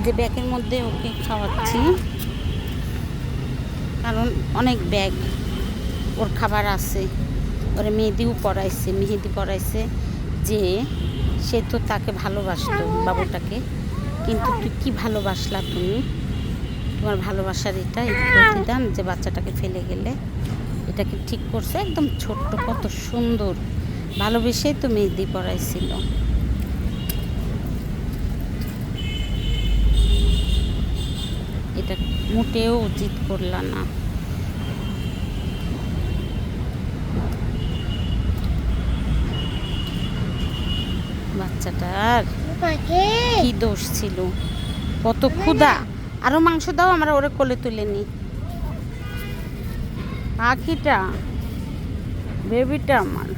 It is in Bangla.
যে ব্যাগের মধ্যে ওকে খাওয়াচ্ছি, কারণ অনেক ব্যাগ ওর খাবার আছে। ওরা মেহেদি পড়াইছে যে সে তো তাকে ভালোবাসতো বাবুটাকে, কিন্তু তুই কী ভালোবাসলা তুমি, তোমার ভালোবাসার এটা এই প্রতিদান যে বাচ্চাটাকে ফেলে গেলে, এটাকে ঠিক করছে। একদম ছোট্ট, কত সুন্দর ভালোবেসেই তো মেহেদি পড়াইছিল। এটা মোটেও উচিত করলা না। বাচ্চাটার কি দোষ ছিল, কত ক্ষুধা। আরো মাংস দাও, আমরা ওরে কোলে তুলে নি। পাখিটা, বেবিটা আমার।